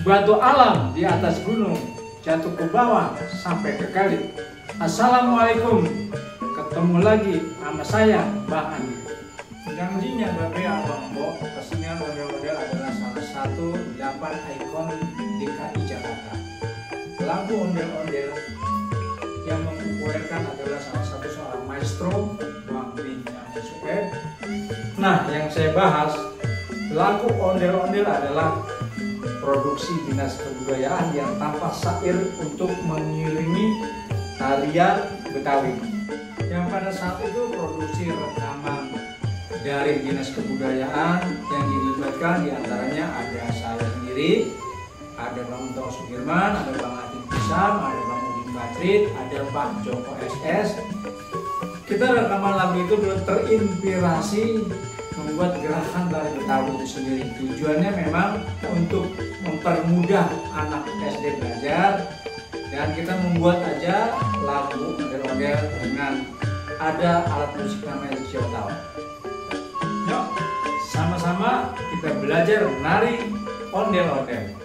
Suatu alam di atas gunung jatuh ke bawah sampai ke kali. Assalamualaikum, ketemu lagi sama saya Bang Andi. Janjinya Babe Abang Bo, kesenian ondel-ondel adalah salah satu 8 ikon DKI Jakarta. Lagu ondel-ondel yang mempopulerkan adalah salah satu seorang maestro Bang Benyamin Sueb. Nah, yang saya bahas lagu ondel-ondel adalah produksi Dinas Kebudayaan yang tanpa syair untuk mengiringi tarian Betawi. Yang pada saat itu produksi rekaman dari Dinas Kebudayaan yang dilibatkan diantaranya ada saya sendiri, ada Bang Tau Sudirman, ada Bang Atin Pisam, ada Bang Udin Batrit, ada Bang Joko SS. Kita rekaman lagu itu terinspirasi membuat gerakan tari Betawi itu sendiri. Tujuannya memang untuk mempermudah anak SD belajar, dan kita membuat aja lagu ondel-ondel dengan ada alat musik namanya siotao. Yuk, sama-sama kita belajar menari ondel-ondel.